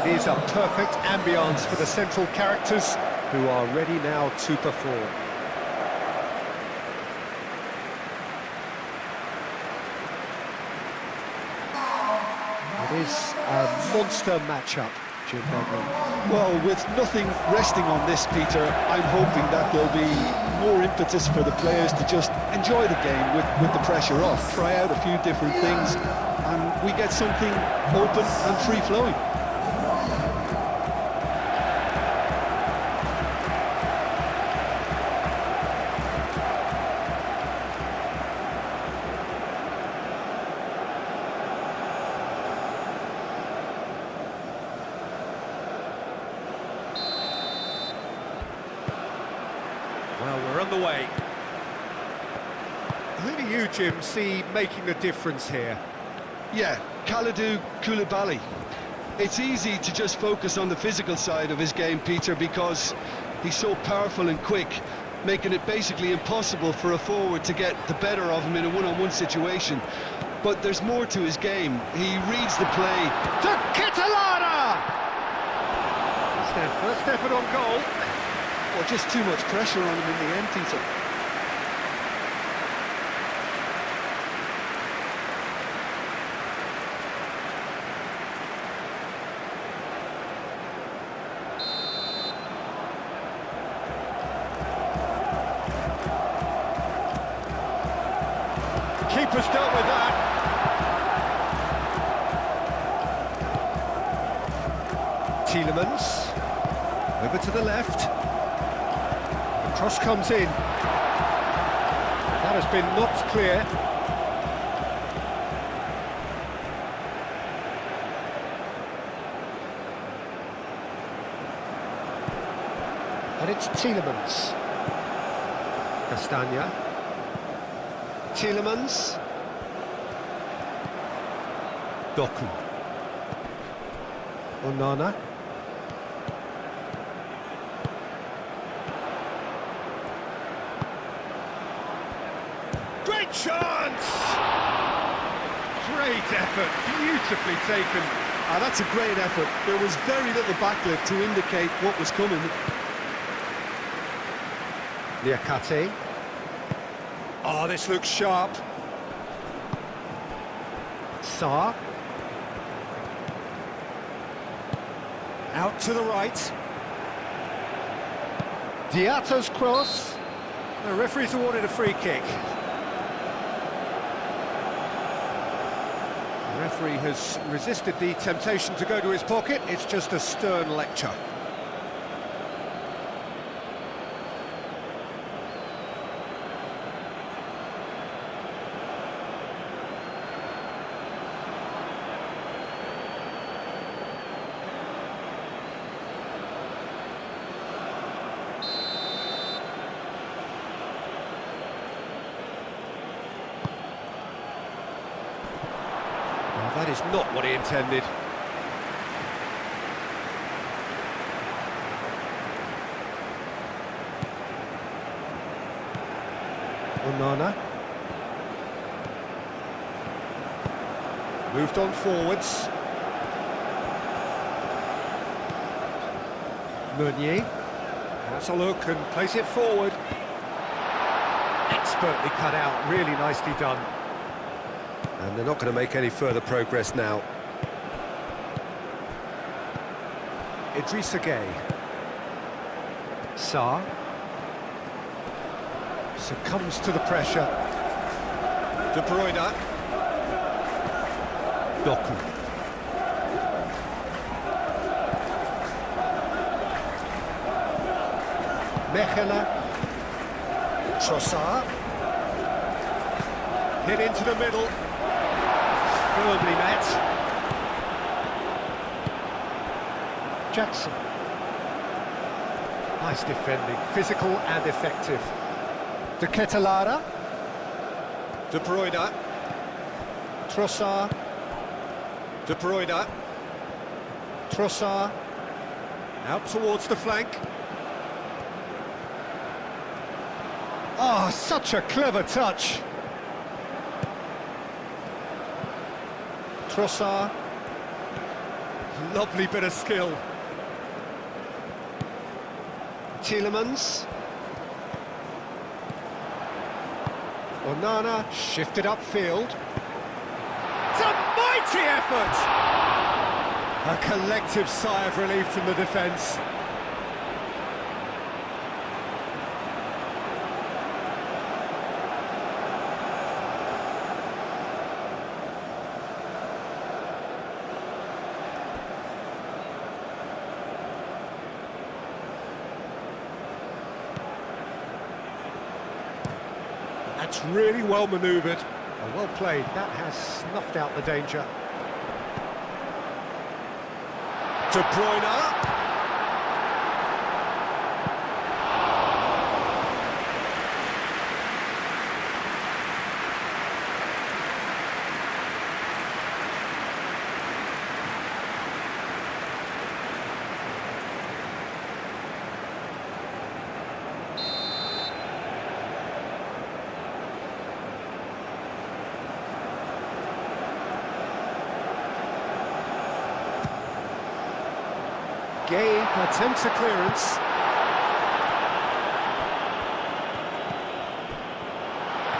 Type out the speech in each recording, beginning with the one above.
It is a perfect ambience for the central characters who are ready now to perform. It is a monster matchup, Jim Beglin. Well, with nothing resting on this, Peter, I'm hoping that there'll be more impetus for the players to just enjoy the game with the pressure off, try out a few different things, and we get something open and free-flowing. Well, we're on the way. Who do you, Jim, see making the difference here? Yeah, Kalidou Koulibaly. It's easy to just focus on the physical side of his game, Peter, because he's so powerful and quick, making it basically impossible for a forward to get the better of him in a one-on-one situation. But there's more to his game. He reads the play. To Catalana! It's their first effort on goal. Well, just too much pressure on him in the end, Peter. Keeper's dealt with that. Tielemans. Over to the left. The cross comes in. That has been knocked clear. And it's Tielemans. Castagna. Tielemans. Doku. Onana. Great chance! Great effort, beautifully taken. That's a great effort. There was very little backlift to indicate what was coming. Liakate. Oh, this looks sharp. Sarr. Out to the right. Diato's cross. The referee's awarded a free kick. The referee has resisted the temptation to go to his pocket. It's just a stern lecture. That is not what he intended. Onana. Moved on forwards. Meunier. Has a look and plays it forward. Expertly cut out, really nicely done. And they're not going to make any further progress now. Idrissa Gueye. Sarr. Succumbs to the pressure. De Bruyne. Doku. Mechelen. Trossard. Hit into the middle. Firmly met. Jackson. Nice defending, physical and effective. De Ketelare. De Bruyne. Trossard. De Bruyne. Trossard. Out towards the flank. Oh, such a clever touch. Trossard. Lovely bit of skill. Tielemans. Onana shifted upfield. It's a mighty effort! A collective sigh of relief from the defence. That's really well manoeuvred. Well played. That has snuffed out the danger. De Bruyne. Gay attempts a clearance.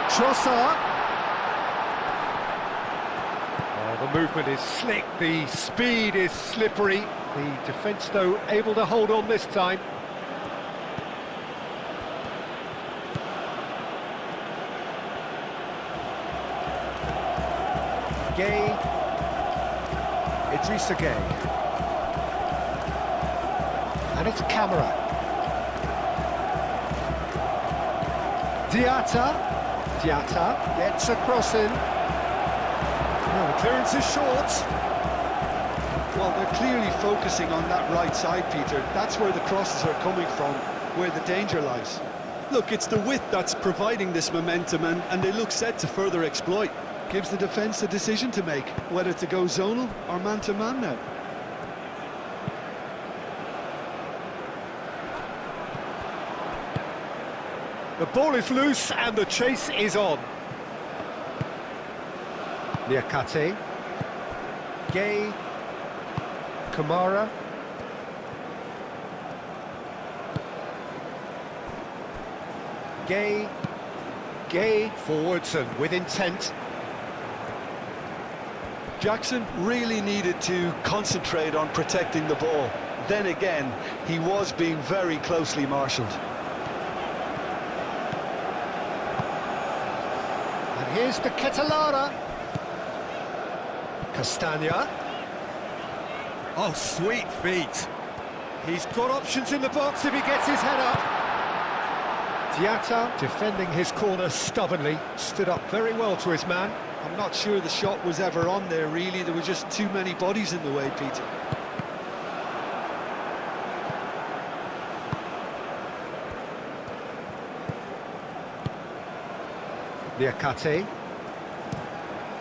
Trossard. Oh, the movement is slick, the speed is slippery. The defence, though, able to hold on this time. Gay. Idrissa Gay. And it's Camera. Diatta gets a cross in. No, the clearance is short. Well, they're clearly focusing on that right side, Peter. That's where the crosses are coming from, where the danger lies. Look, it's the width that's providing this momentum, and they look set to further exploit. Gives the defence a decision to make, whether to go zonal or man-to-man now. The ball is loose and the chase is on. Niakate. Gay. Kamara. Gay. Gay forwards and with intent. Jackson really needed to concentrate on protecting the ball. Then again, he was being very closely marshalled. Here's the Catalana. Castagna. Oh, sweet feet. He's got options in the box if he gets his head up. Diatta defending his corner stubbornly. Stood up very well to his man. I'm not sure the shot was ever on there, really. There were just too many bodies in the way, Peter.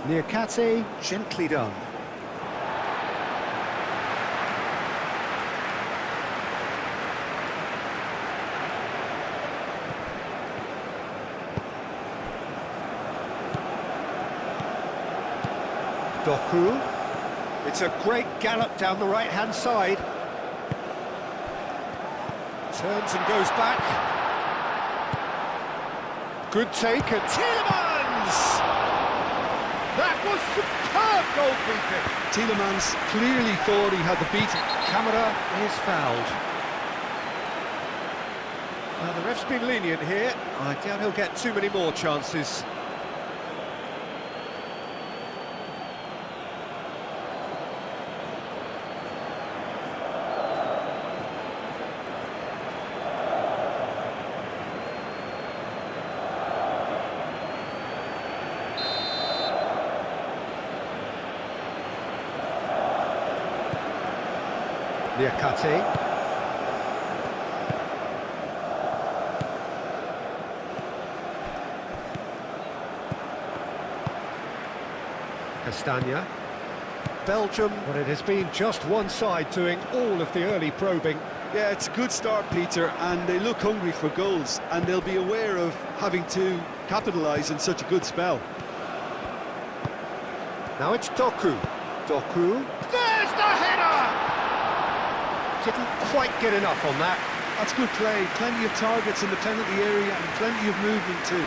Niakate, gently done. Doku. It's a great gallop down the right-hand side. Turns and goes back. Good take, and Tielemans! That was superb goalkeeping. Tielemans clearly thought he had the beat. Camera is fouled. The ref's been lenient here. I doubt he'll get too many more chances. Niakate. Castagna. Belgium, but it has been just one side doing all of the early probing. Yeah, it's a good start, Peter, and they look hungry for goals, and they'll be aware of having to capitalise in such a good spell. Now it's Doku. Doku. There's the header! Didn't quite get enough on that. That's good play. Plenty of targets in the penalty area and plenty of movement too.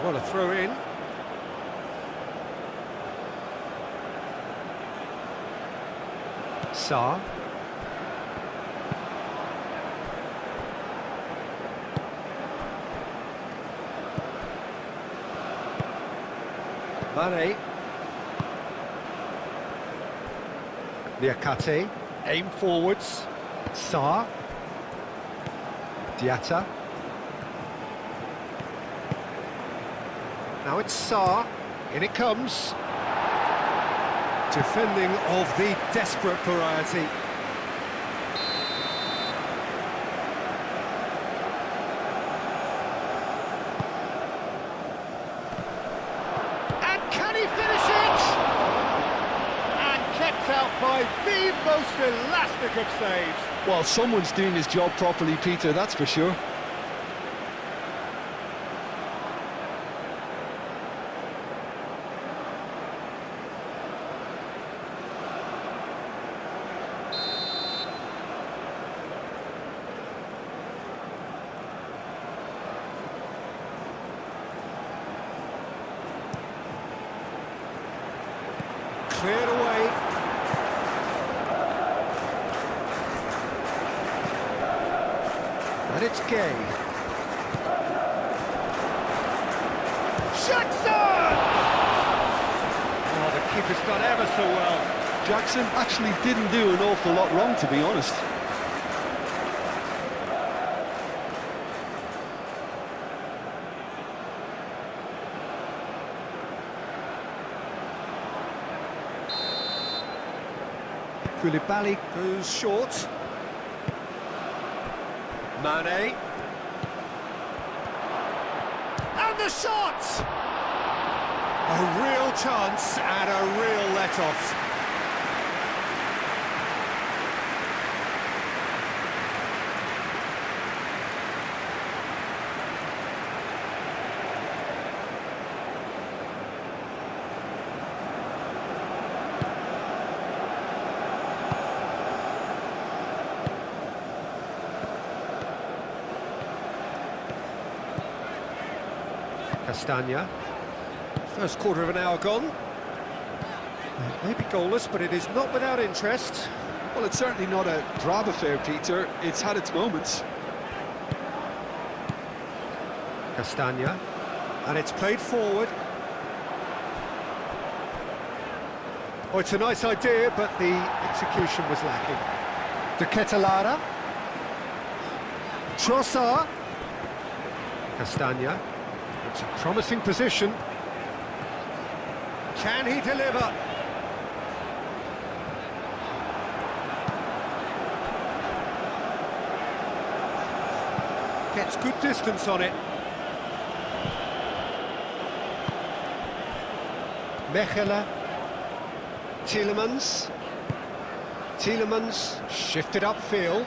What a throw in. Sarr. Mane. Niakate. Aim forwards. Sarr. Diatta. Now it's Sarr. In it comes. Defending of the desperate variety. And can he finish it? And kept out by the most elastic of saves. Well, someone's doing his job properly, Peter, that's for sure. Cleared away. And it's Gay. Jackson! Oh, the keeper's done ever so well. Jackson actually didn't do an awful lot wrong, to be honest. Koulibaly goes short. Mane. And the shot! A real chance and a real let-off. Castagna. First quarter of an hour gone. It may be goalless, but it is not without interest. Well, it's certainly not a drab affair, Peter. It's had its moments. Castagna. And it's played forward. Oh, it's a nice idea, but the execution was lacking. De Ketelada. Trossard. Castagna. It's a promising position. Can he deliver? Gets good distance on it. Mechelen. Tielemans. Tielemans shifted upfield.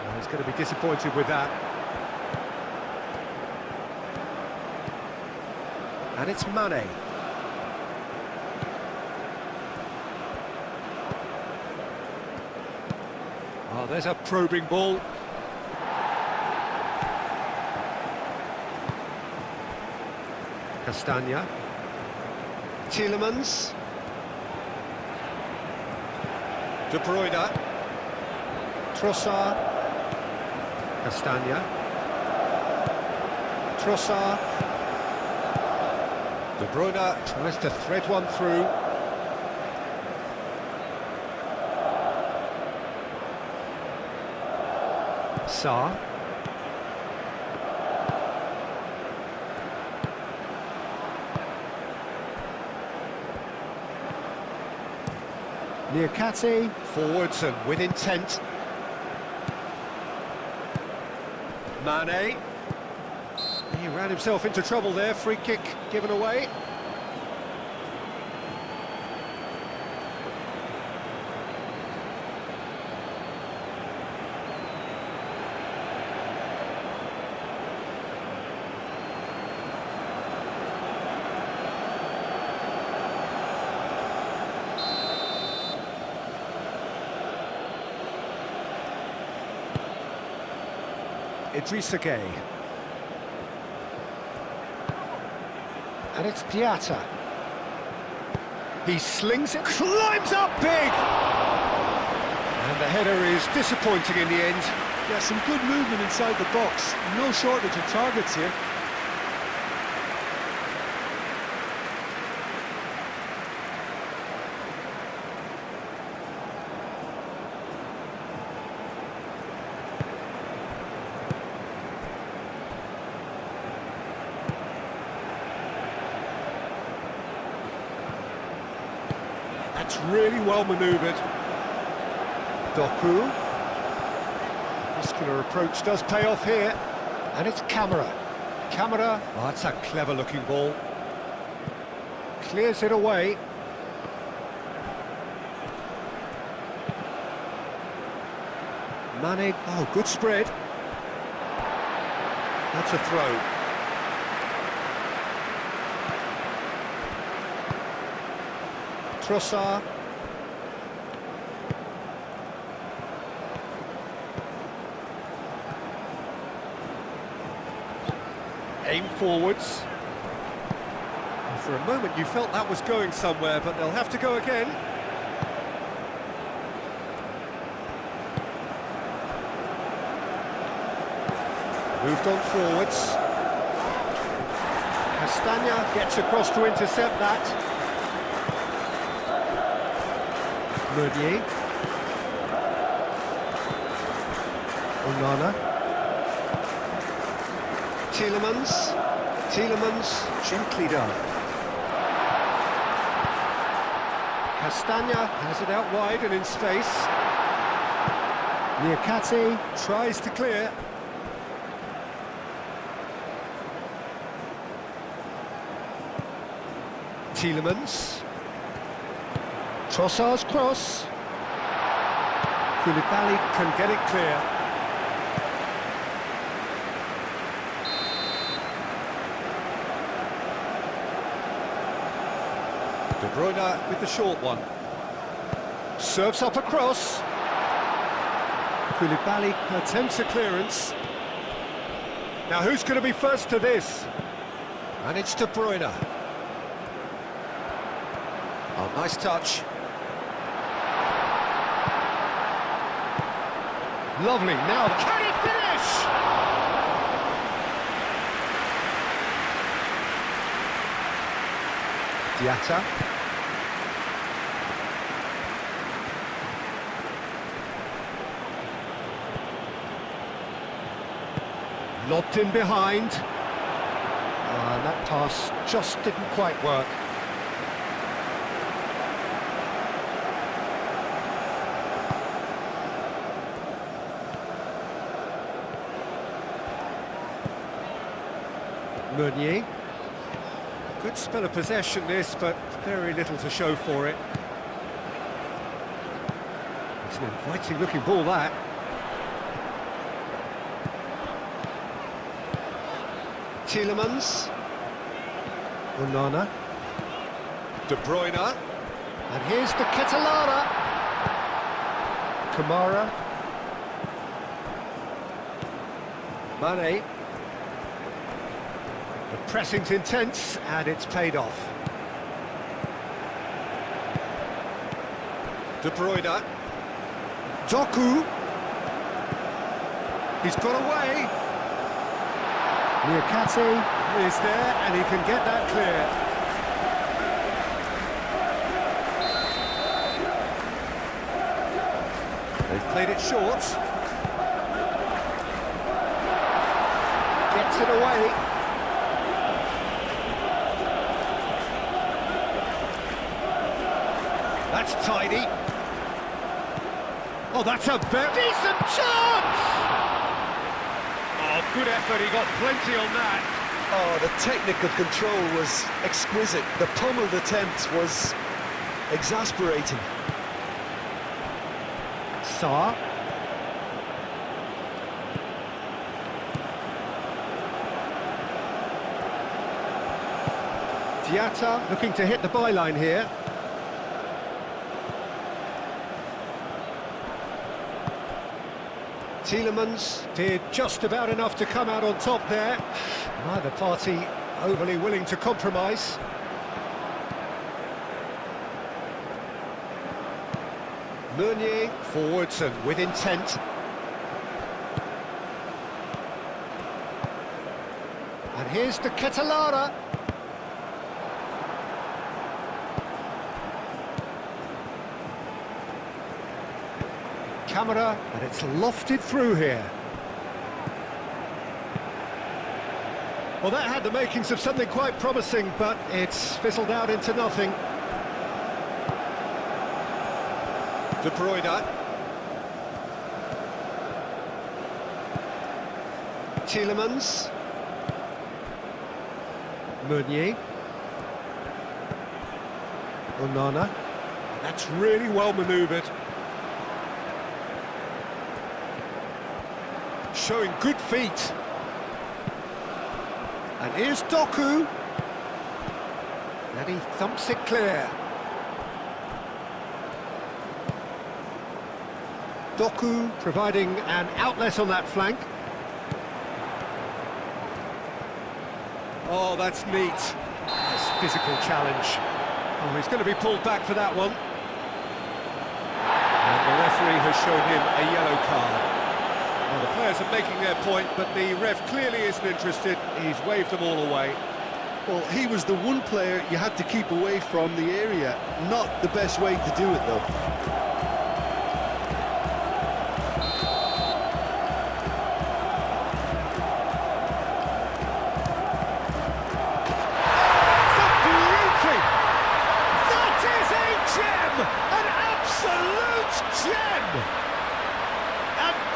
Oh, he's going to be disappointed with that. And it's Mane. Oh, there's a probing ball. Castagna. Tielemans. De Bruyne. Trossard. Castagna. Trossard. De Bruyne tries to thread one through. Sarr. Niakate, forwards and with intent. Mane. He ran himself into trouble there, free kick given away. Idrissa Gueye. And it's Diatta. He slings it, climbs up big! And the header is disappointing in the end. Yeah, some good movement inside the box. No shortage of targets here. That's really well manoeuvred. Doku. Muscular approach does pay off here. And it's Camera. Camera. Oh, that's a clever looking ball. Clears it away. Mane. Oh, good spread. That's a throw. Trossard. Aim forwards. For a moment you felt that was going somewhere, but they'll have to go again. Moved on forwards. Castagna gets across to intercept that. Meunier. Onana. Tielemans, gently done. Castagna has it out wide and in space. Niakate tries to clear. Tielemans. Trossard's cross. Koulibaly can get it clear. De Bruyne with the short one. Serves up a cross. Koulibaly attempts a clearance. Now who's going to be first to this? And it's De Bruyne. Oh, nice touch. Lovely, now can he finish? Diatta. Lobbed in behind. And that pass just didn't quite work. Meunier. Good spell of possession this, but very little to show for it. It's an inviting looking ball, that. Tielemans. Onana. De Bruyne. And here's the Catalana. Kamara. Mane. The pressing's intense, and it's paid off. De Bruyne. Doku. He's got away. Niakate is there, and he can get that clear. They've played it short. Gets it away. That's tidy. Oh, that's a very decent chance! Oh, good effort, he got plenty on that. Oh, the technical control was exquisite. The pummeled attempt was exasperating. Sarr. Diatta looking to hit the byline here. Tielemans did just about enough to come out on top there. Neither party overly willing to compromise. Meunier forwards and with intent. And here's the Ketelara. Camera, and it's lofted through here. Well, that had the makings of something quite promising, but it's fizzled out into nothing. De Bruyne. Tielemans. Meunier. Onana. That's really well manoeuvred. Showing good feet. And here's Doku. And he thumps it clear. Doku providing an outlet on that flank. Oh, that's neat. Nice physical challenge. Oh, he's going to be pulled back for that one. And the referee has shown him a yellow card. Well, the players are making their point, but the ref clearly isn't interested. He's waved them all away. Well, he was the one player you had to keep away from the area. Not the best way to do it, though.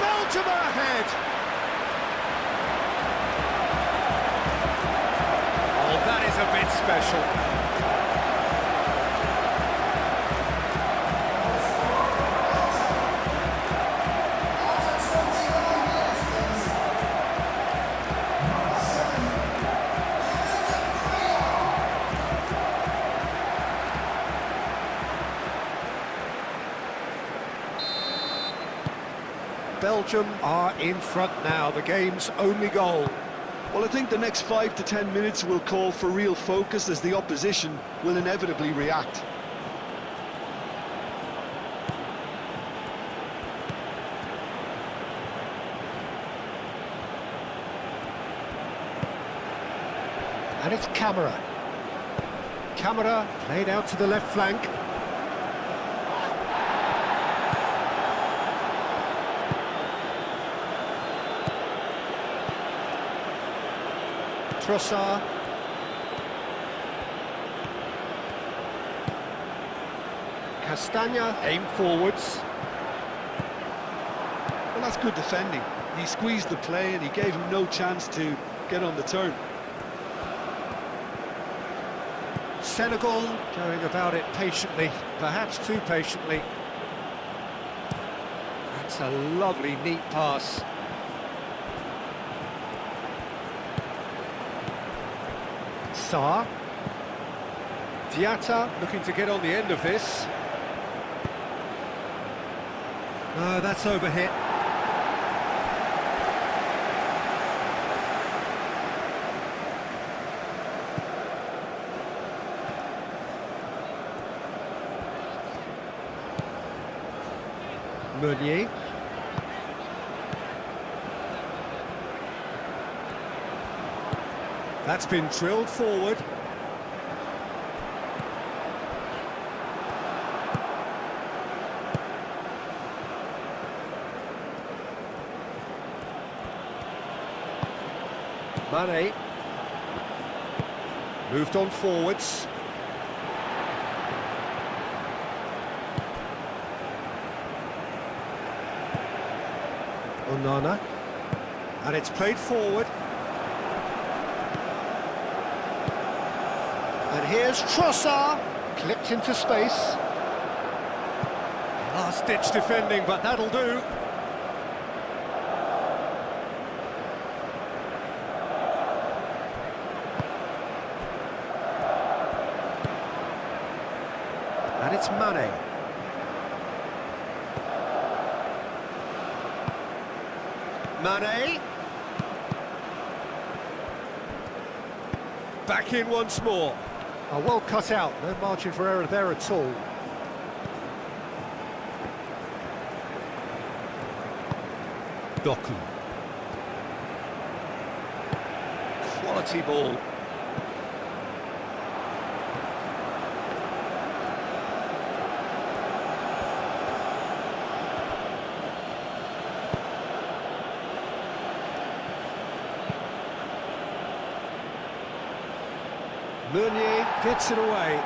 Belgium are ahead. Oh, that is a bit special. Belgium are in front now, the game's only goal. Well, I think the next 5 to 10 minutes will call for real focus as the opposition will inevitably react. And it's Camera. Camera played out to the left flank. Trossard. Castagna aimed forwards. Well, that's good defending. He squeezed the play and he gave him no chance to get on the turn. Senegal going about it patiently, perhaps too patiently. That's a lovely, neat pass. Sarr. Diatta looking to get on the end of this. No, that's overhit. Meunier. That's been drilled forward. Mane. Moved on forwards. Onana. And it's played forward. here's Trossard, clipped into space. Last-ditch defending, but that'll do. And it's Mane. Mane. Back in once more. Oh, well cut out, no margin for error there at all. Doku. Quality ball. Meunier gets it away.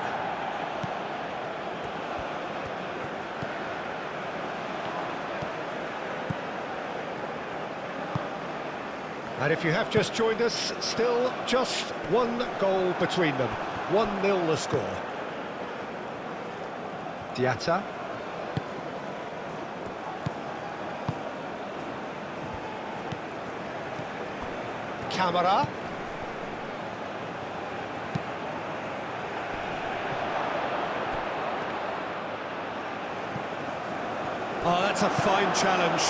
And if you have just joined us, still just one goal between them. 1-0 the score. Diatta. Camara. Oh, that's a fine challenge.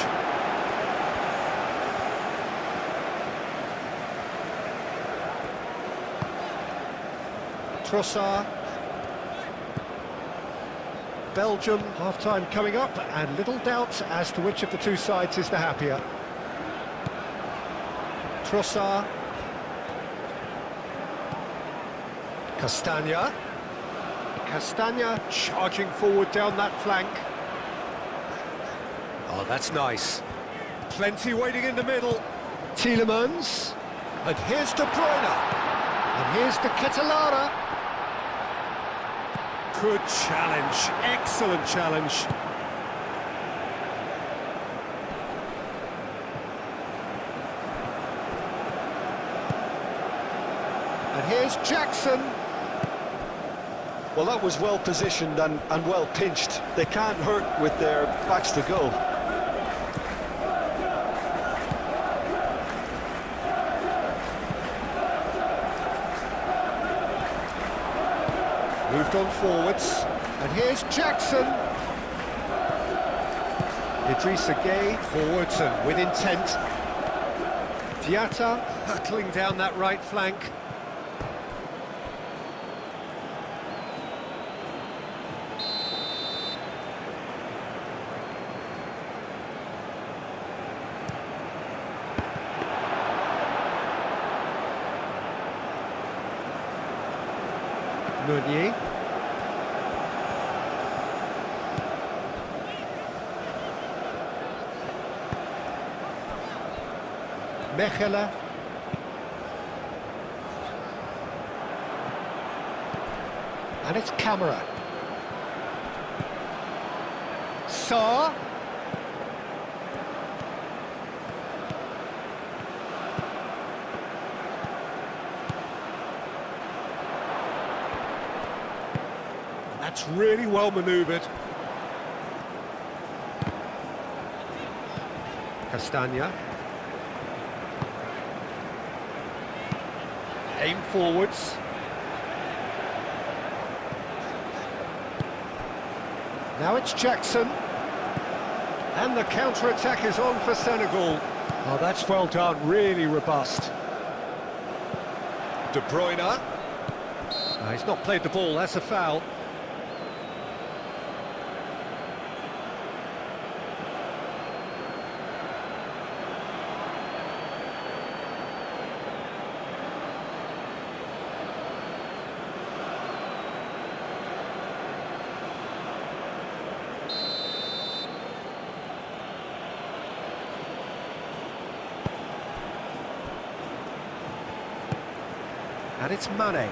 Trossard. Belgium, half-time coming up, and little doubt as to which of the two sides is the happier. Trossard. Castagna. Castagna charging forward down that flank. Oh, that's nice. Plenty waiting in the middle. Tielemans. And here's De Bruyne. And here's De Ketelaere. Good challenge. Excellent challenge. And here's Jackson. Well, that was well positioned and well pinched. They can't hurt with their backs to goal. Moved on forwards, and here's Jackson. Idrissa Gueye forwards and with intent. Diatta hurtling down that right flank. Meunier. Mechelen. And it's Camara. Sarr. That's really well manoeuvred. Castagna. Aim forwards. Now it's Jackson. And the counter-attack is on for Senegal. Oh, that's well done, really robust. De Bruyne. Oh, he's not played the ball, that's a foul. And it's Mane.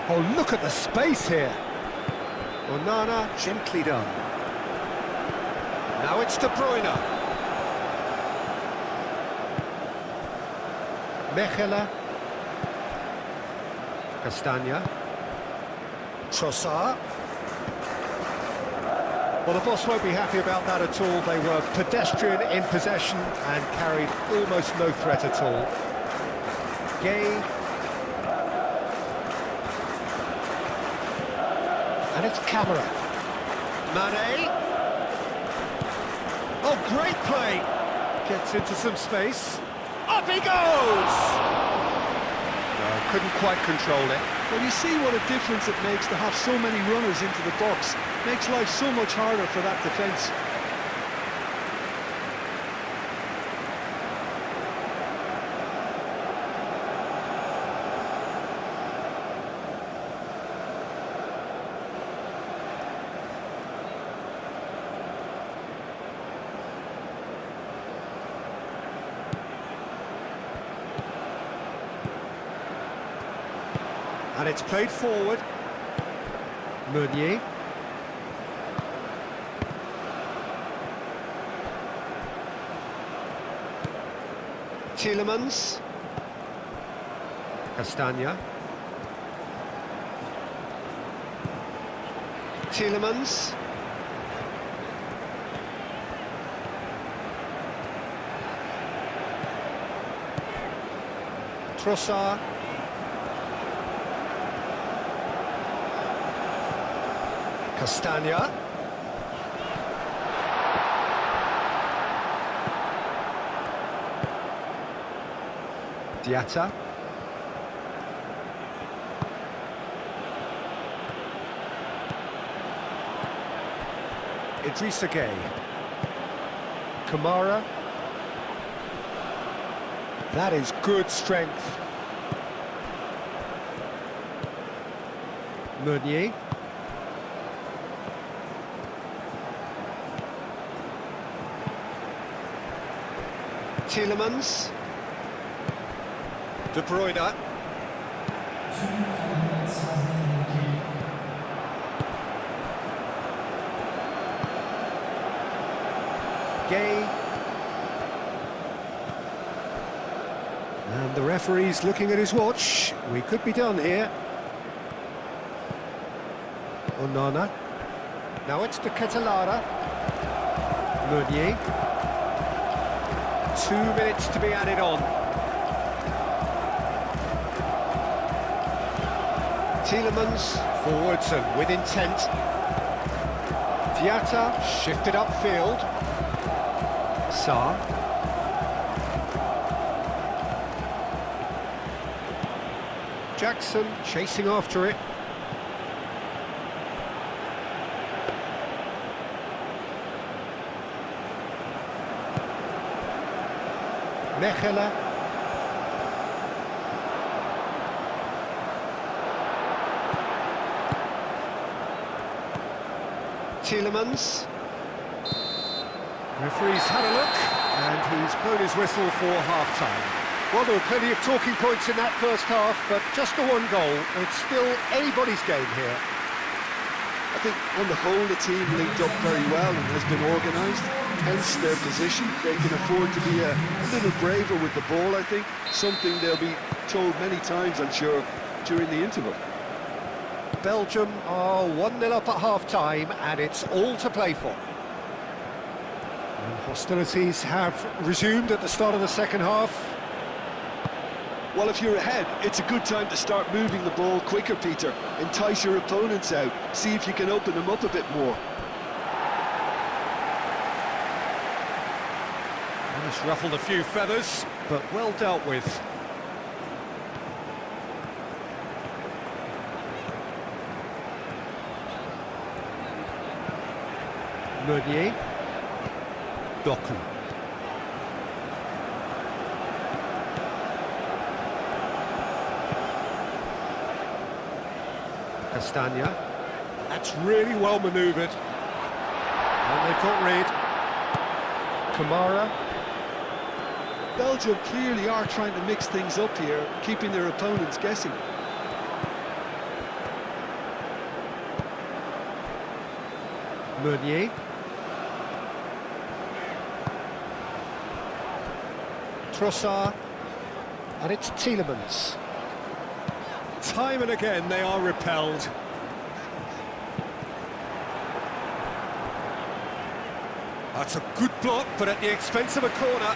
Oh, look at the space here. Onana, gently done. Now it's De Bruyne. Mechelen. Castagna. Trossard. Well, the boss won't be happy about that at all. They were pedestrian in possession and carried almost no threat at all. Gay. And it's Camera. Mane. Oh, great play. Gets into some space. Up he goes! No, couldn't quite control it. Well, you see what a difference it makes to have so many runners into the box. Makes life so much harder for that defence. And it's played forward. Meunier. Tielemans. Castagna. Tielemans. Trossard. Castagna. Diatta. Idrissa Gueye. Kamara. That is good strength. Meunier. Tielemans. De Bruyne. Gay. And the referee's looking at his watch. We could be done here. Onana. Now it's to Catalara. Meunier. 2 minutes to be added on. Tielemans, forwards and with intent. Diatta, shifted upfield. Sarr. Jackson, chasing after it. Mechelen. Tielemans. Referee's had a look, and he's blown his whistle for half-time. Well, there were plenty of talking points in that first half, but just the one goal. It's still anybody's game here. I think on the whole the team linked up very well and has been organised, hence their position. They can afford to be a little braver with the ball, I think, something they'll be told many times, I'm sure, during the interval. Belgium are 1-0 up at half-time, and it's all to play for. And hostilities have resumed at the start of the second half. Well, if you're ahead, it's a good time to start moving the ball quicker, Peter. Entice your opponents out. See if you can open them up a bit more. Just ruffled a few feathers, but well dealt with. Meunier. Doku. Castagna. That's really well manoeuvred. And they've got rid. Kamara. Belgium clearly are trying to mix things up here, keeping their opponents guessing. Meunier. Trossard. And it's Tielemans. Time and again they are repelled. That's a good block, but at the expense of a corner.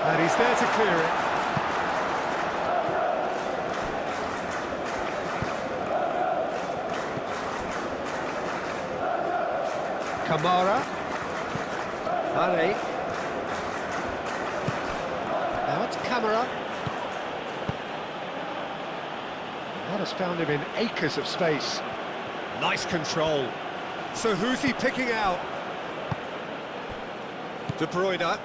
And he's there to clear it. Kamara. Ali. Now it's Kamara. That has found him in acres of space. Nice control. So who's he picking out? De Bruyne.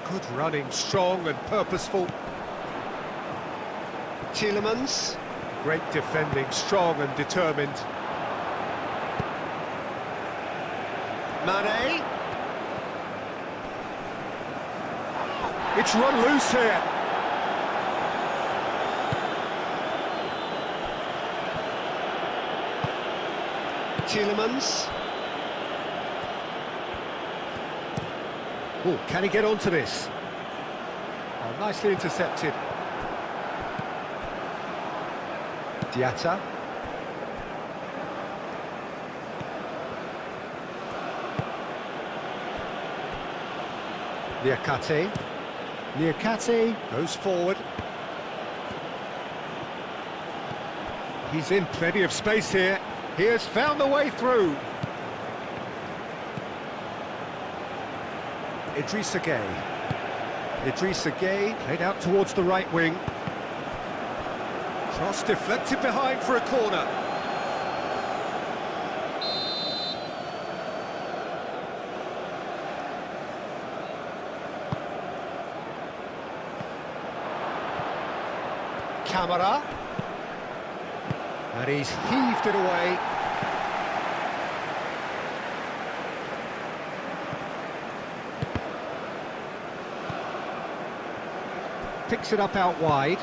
Good running, strong and purposeful. Tielemans. Great defending, strong and determined. Mane. It's run loose here. Tielemans. Oh, can he get onto this? Oh, nicely intercepted. Diatta. Niakate. Niakate goes forward. He's in plenty of space here. He has found the way through. Idrissa Gueye. Idrissa Gueye played out towards the right wing. Cross deflected behind for a corner. Kamara. And he's heaved it away. Picks it up out wide.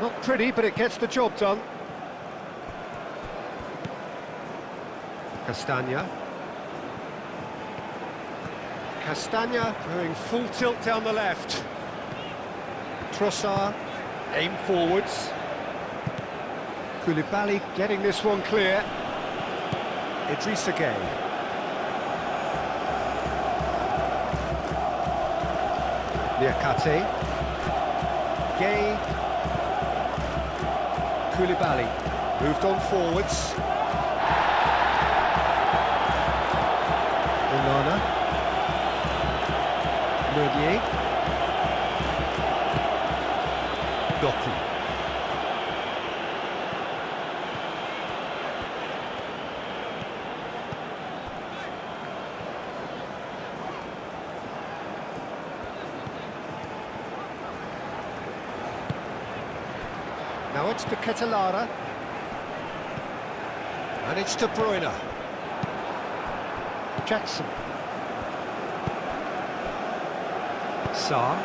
Not pretty, but it gets the job done. Castagna. Castagna going full tilt down the left. Trossard, aim forwards. Koulibaly getting this one clear. Idrissa Gueye. Niakate. Gueye. Koulibaly moved on forwards. Onana. Meunier. Doku. Now it's to Ketelara. And it's De Bruyne. Jackson. Sarr.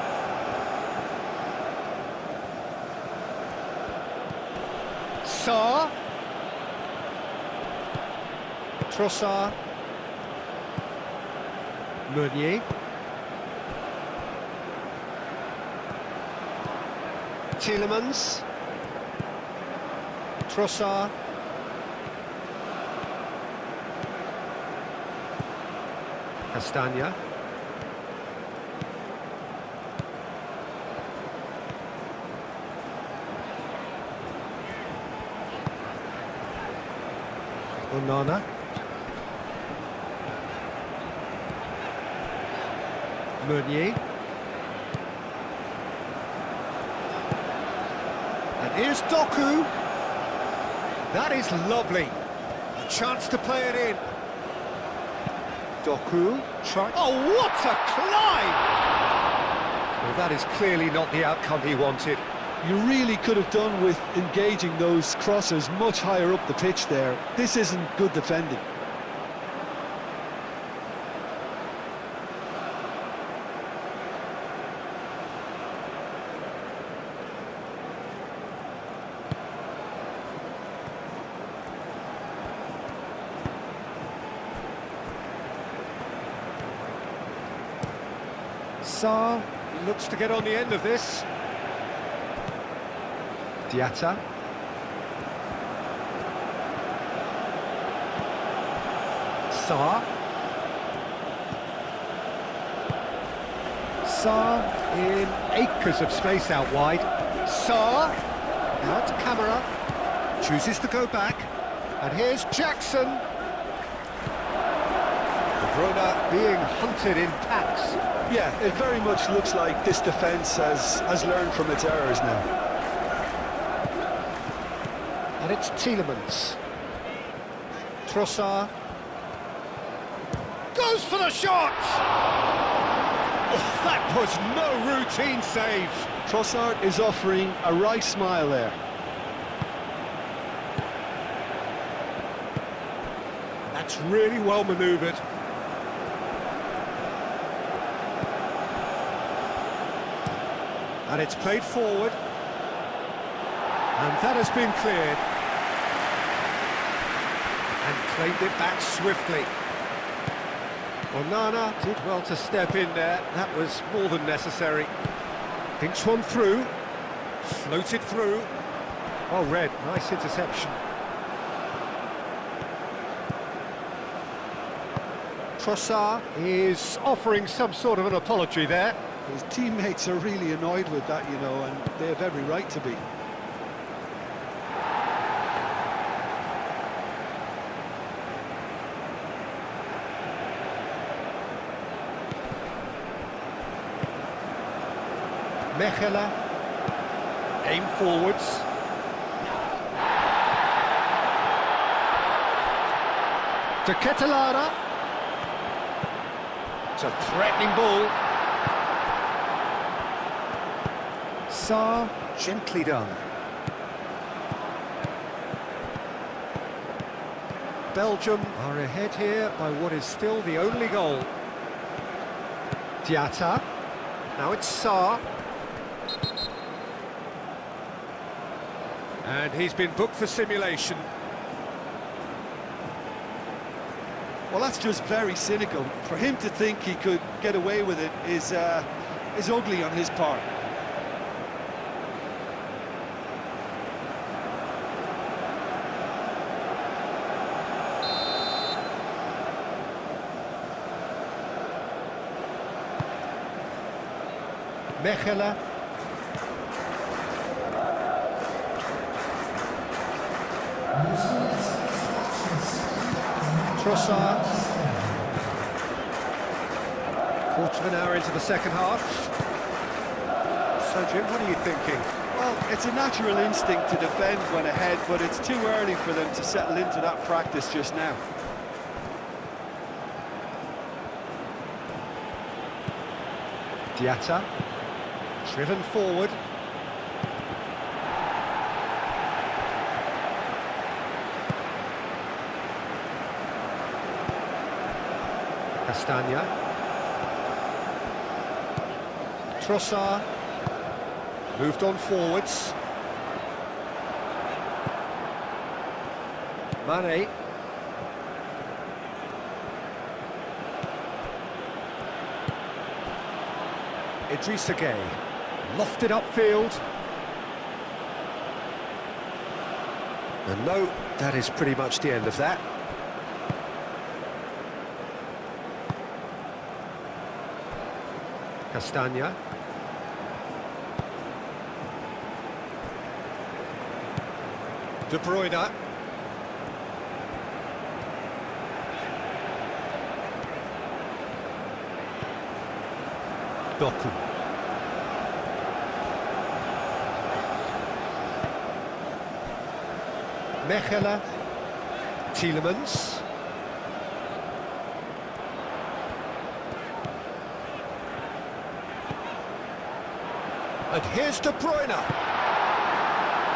Sarr. Trossard. Meunier. Tielemans. Trossard. Castagna. Onana. Meunier. And here's Doku. That is lovely. A chance to play it in. Doku. Oh, what a climb! Well, that is clearly not the outcome he wanted. You really could have done with engaging those crossers much higher up the pitch there. This isn't good defending. Sarr looks to get on the end of this. Diatta. Sarr. Sarr in acres of space out wide. Sarr, now to Camera, chooses to go back, and here's Jackson. De Bruyne being hunted in packs. Yeah, it very much looks like this defence has learned from its errors now. And it's Tielemans. Trossard. Goes for the shot! Oh, that was no routine save. Trossard is offering a wry smile there. That's really well manoeuvred. And it's played forward. And that has been cleared. And claimed it back swiftly. Onana did well to step in there. That was more than necessary. Thinks one through. Floated through. Well read. Nice interception. Trossard is offering some sort of an apology there. His teammates are really annoyed with that, you know, and they have every right to be. Mechelen, aim forwards. To Ketelada. It's a threatening ball. Sarr, gently done. Belgium are ahead here by what is still the only goal. Diatta. Now it's Sarr. And he's been booked for simulation. Well, that's just very cynical. For him to think he could get away with it is ugly on his part. Mechelen. Trossard. Quarter of an hour into the second half. So, Jim, what are you thinking? Well, it's a natural instinct to defend when ahead, but it's too early for them to settle into that practice just now. Diatta. Driven forward. Castagna. Trossard. Moved on forwards. Mane. Idrissa Gueye. Lofted upfield. And no, that is pretty much the end of that. Castagna. De Bruyne. Doku. Mechelen. Tielemans. And here's De Bruyne.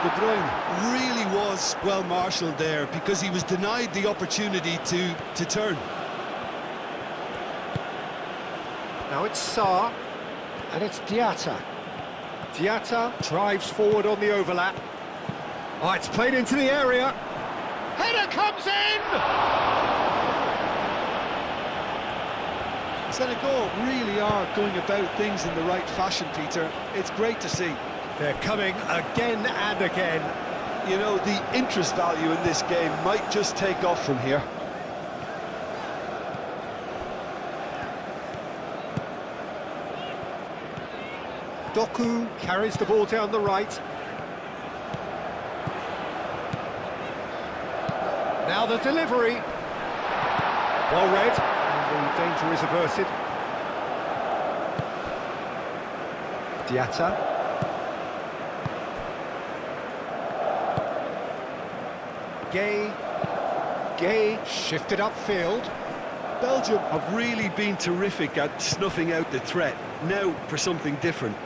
De Bruyne really was well marshalled there because he was denied the opportunity to turn. Now it's Sarr, and it's Diatta. Diatta drives forward on the overlap. Oh, it's played into the area. Header comes in! Senegal really are going about things in the right fashion, Peter. It's great to see. They're coming again and again. You know, the interest value in this game might just take off from here. Doku carries the ball down the right. Now the delivery. Well read, and the danger is averted. Diatta. Gay shifted upfield. Belgium have really been terrific at snuffing out the threat. Now for something different.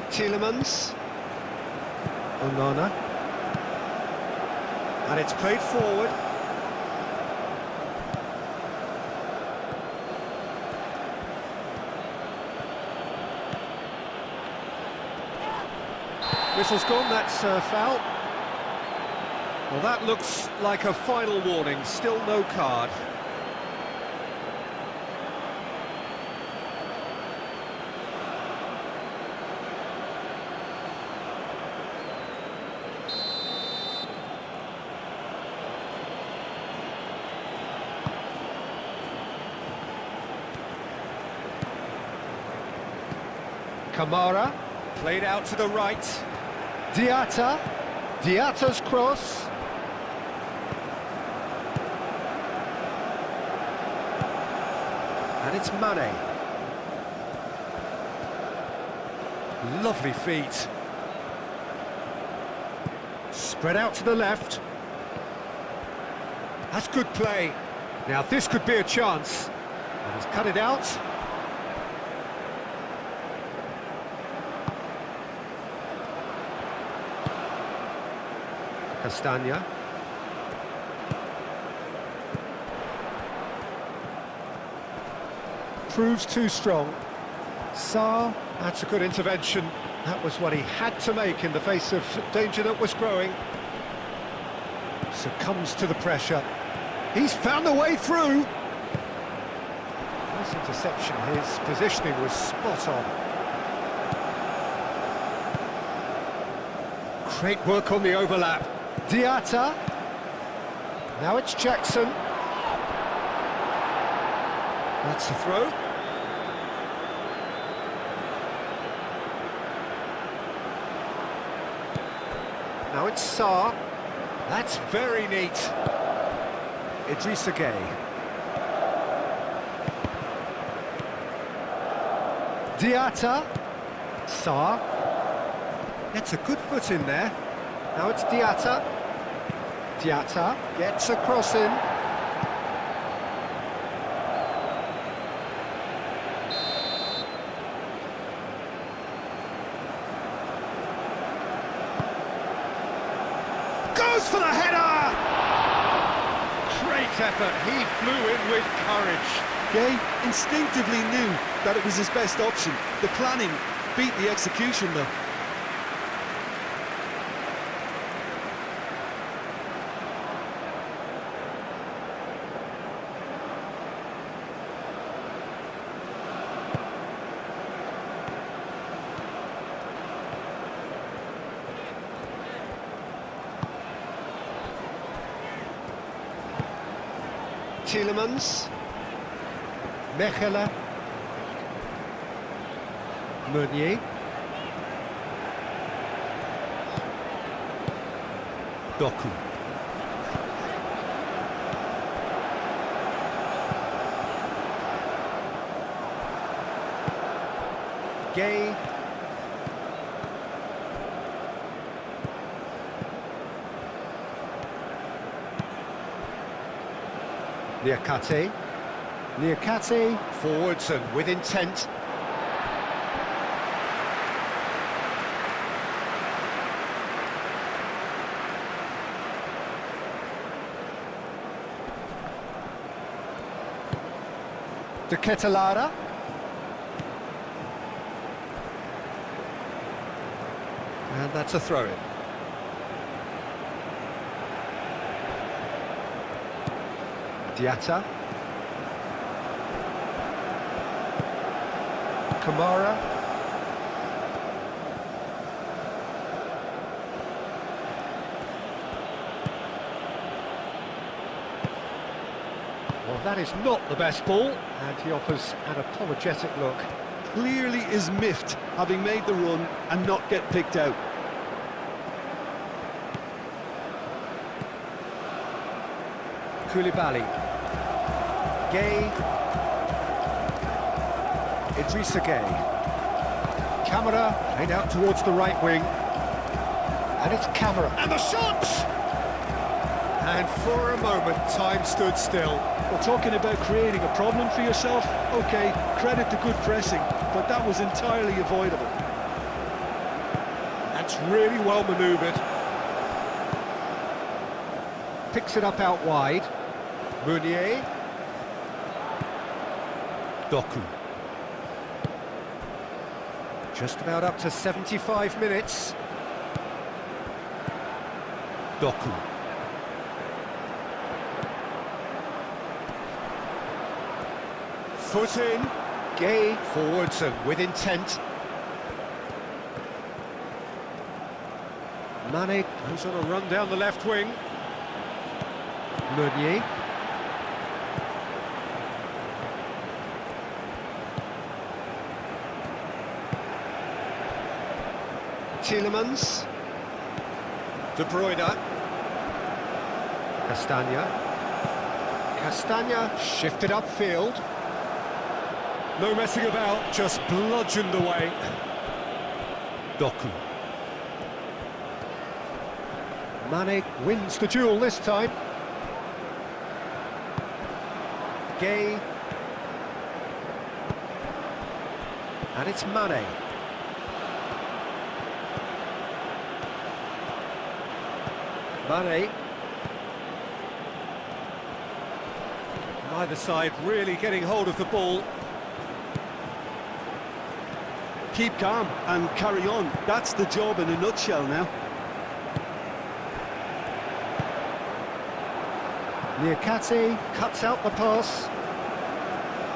Tielemans. Onana. And it's played forward. Whistle's gone, that's a foul. Well, that looks like a final warning, still no card. Kamara, played out to the right. Diatta's cross. And it's Mane. Lovely feet. Spread out to the left. That's good play. Now this could be a chance. And he's cut it out. Castagna. Proves too strong. Sarr, that's a good intervention. That was what he had to make in the face of danger that was growing. Succumbs to the pressure. He's found the way through. Nice interception. His positioning was spot on. Great work on the overlap. Diatta. Now it's Jackson. That's the throw. Now it's Sarr. That's very neat. Idrissa Gueye. Diatta. Sarr. Gets a good foot in there. Now it's Diatta. Diatta gets a cross in. Goes for the header! Great effort, he flew in with courage. Gueye instinctively knew that it was his best option. The planning beat the execution though. Tielemans. Mechelen. Meunier. Doku. Gueye. Niakate, forwards and with intent. De Ketelara. And that's a throw-in. Diatta. Kamara. Well, that is not the best ball, and he offers an apologetic look. Clearly is miffed, having made the run and not get picked out. Koulibaly. Gay. Idrissa Gay. Camera played out towards the right wing. And it's Camera. And the shot! And for a moment, time stood still. Well, talking about creating a problem for yourself, okay, credit to good pressing, but that was entirely avoidable. That's really well manoeuvred. Picks it up out wide. Meunier. Doku. Just about up to 75 minutes. Doku. Foot in. Gay forwards and with intent. Mane goes on a run down the left wing. Meunier. Tielemans. De Bruyne. Castagna. Castagna shifted upfield. No messing about, just bludgeoned away. Doku. Mane wins the duel this time. Gay. And it's Mane. Mane. Neither side really getting hold of the ball. Keep calm and carry on. That's the job in a nutshell now. Niakate cuts out the pass.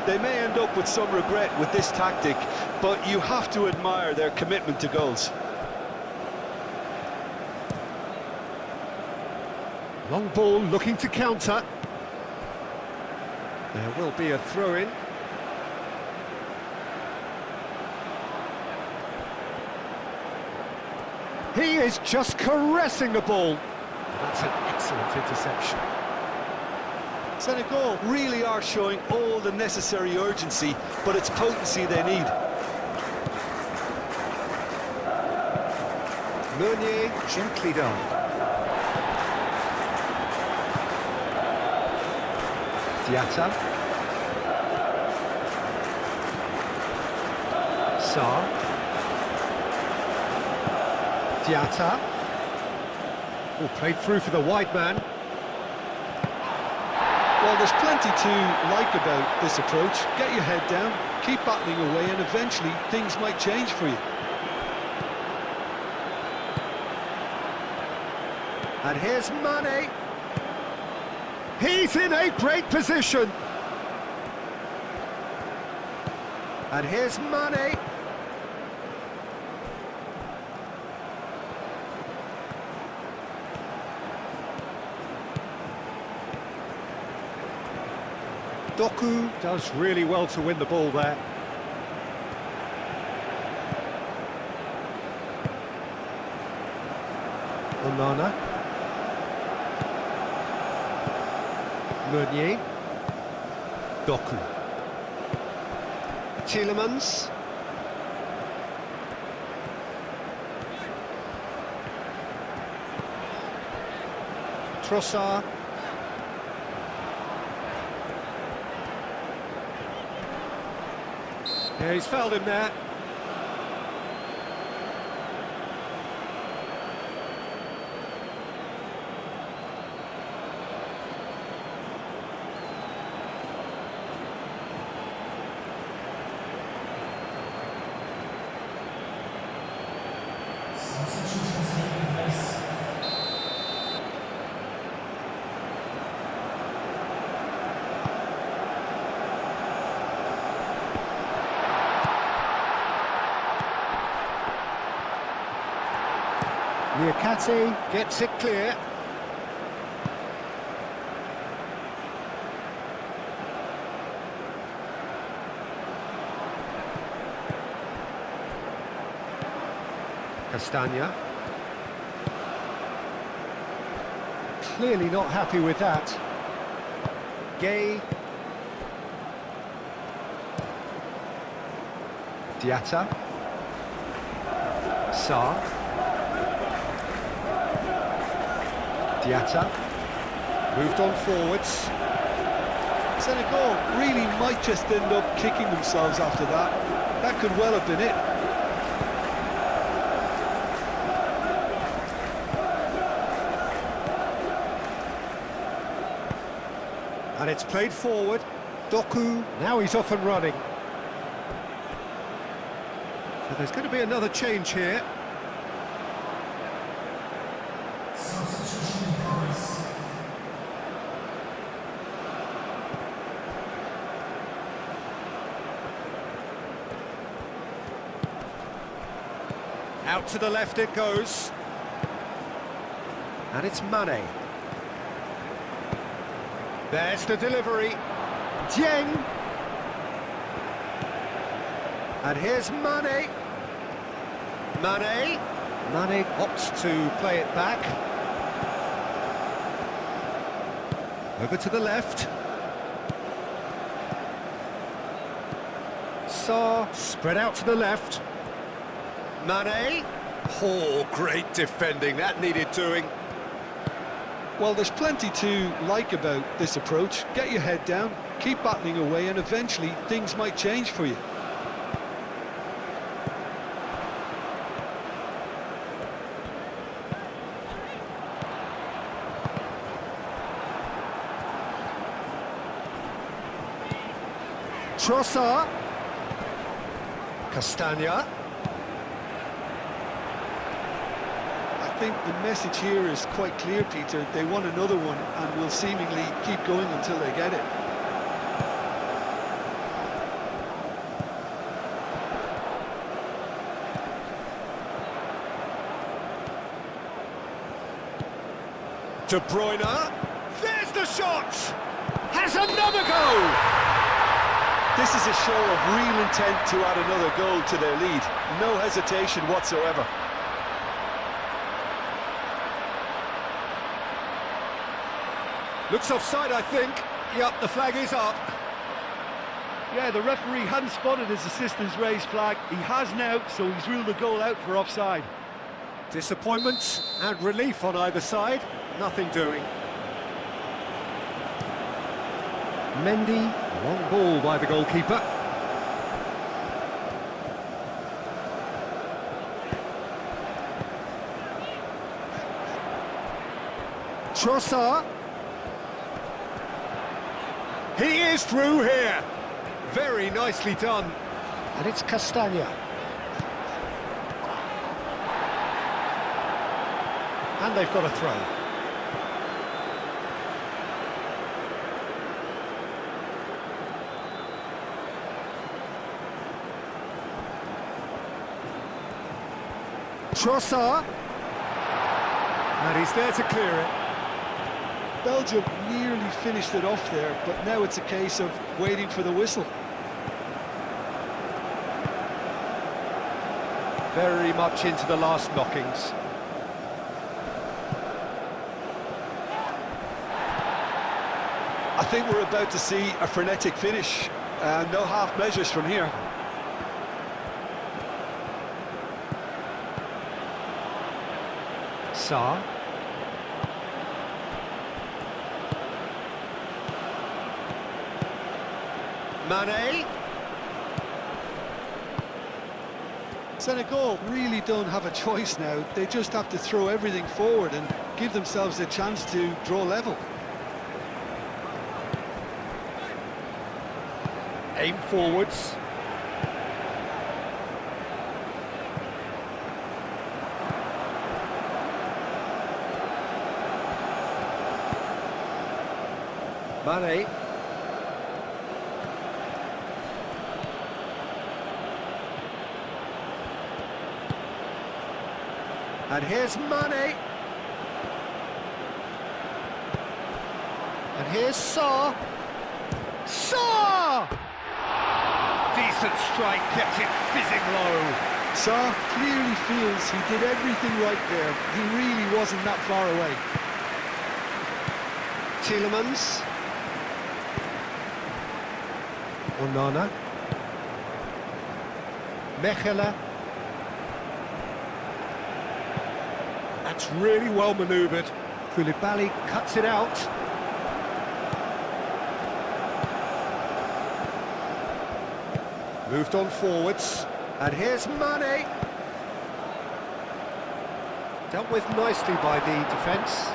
They may end up with some regret with this tactic, but you have to admire their commitment to goals. Long ball looking to counter. There will be a throw-in. He is just caressing the ball. That's an excellent interception. Senegal really are showing all the necessary urgency, but it's potency they need. Meunier gently done. Diatta. Sarr. Diatta. Oh, played through for the wide man. Well, there's plenty to like about this approach. Get your head down, keep battling away, and eventually things might change for you. And here's Mane. He's in a great position. And here's Mane. Doku does really well to win the ball there. Onana. Meunier. Doku. Tielemans. Trossard. Yeah, he's fouled him there. Niakate gets it clear. Castagna. Clearly not happy with that. Gay. Diatta. Sarr. Diatta. Moved on forwards. Senegal really might just end up kicking themselves after that. That could well have been it. And it's played forward. Doku, now he's off and running. So there's going to be another change here. Out to the left it goes. And it's Mane. There's the delivery. Dieng. And here's Mane. Mane opts to play it back. Over to the left. Sarr spread out to the left. Mane. Oh, great defending. That needed doing. Well, there's plenty to like about this approach. Get your head down, keep battling away, and eventually things might change for you. Trossard. Castagna. I think the message here is quite clear, Peter. They want another one and will seemingly keep going until they get it. De Bruyne. There's the shot! Has another goal! This is a show of real intent to add another goal to their lead. No hesitation whatsoever. Looks offside, I think. Yep, the flag is up. Yeah, the referee hadn't spotted his assistant's raised flag. He has now, so he's ruled the goal out for offside. Disappointment and relief on either side. Nothing doing. Mendy, long ball by the goalkeeper. Trossard. He is through here. Very nicely done. And it's Castagna. And they've got a throw. Trossard. And he's there to clear it. Belgium nearly finished it off there, but now it's a case of waiting for the whistle. Very much into the last knockings. I think we're about to see a frenetic finish. No half measures from here. Sarr. Mane. Senegal really don't have a choice now. They just have to throw everything forward and give themselves a chance to draw level. Aim forwards. Mane. And here's Mane. And here's Saar. Saar! Decent strike, kept it fizzing low. Saar clearly feels he did everything right there. He really wasn't that far away. Tielemans. Onana. Mechelen. That's really well manoeuvred. Koulibaly cuts it out. Moved on forwards. And here's Mane. Dealt with nicely by the defence.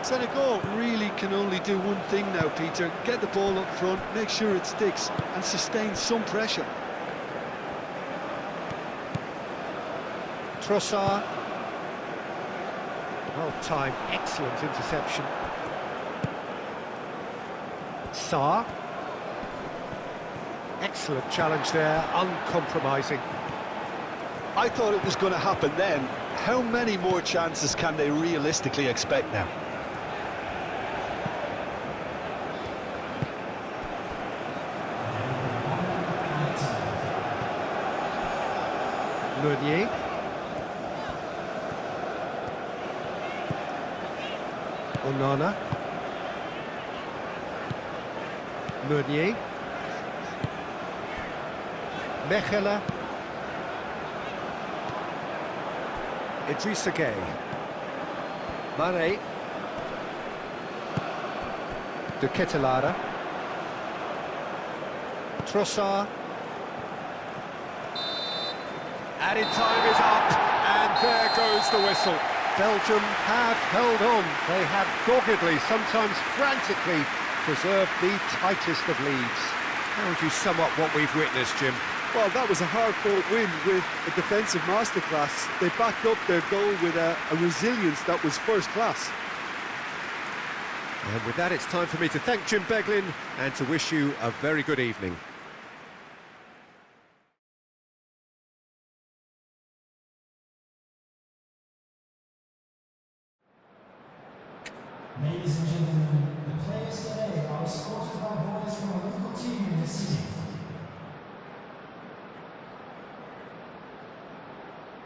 Senegal really can only do one thing now, Peter. Get the ball up front, make sure it sticks, and sustain some pressure. Trossard. Well timed, excellent interception. Saar. Excellent challenge there, uncompromising. I thought it was going to happen then. How many more chances can they realistically expect now? Meunier. Onana. Meunier. Mechelen. Idrissa Gueye. Mane. De Ketelaere. Trossard. Added time is up, and there goes the whistle. Belgium have held on. They have doggedly, sometimes frantically, preserved the tightest of leads. How would you sum up what we've witnessed, Jim? Well, that was a hard-fought win with a defensive masterclass. They backed up their goal with a resilience that was first class. And with that, it's time for me to thank Jim Beglin and to wish you a very good evening. Ladies and gentlemen, the players today are escorted by boys from a local team in the city.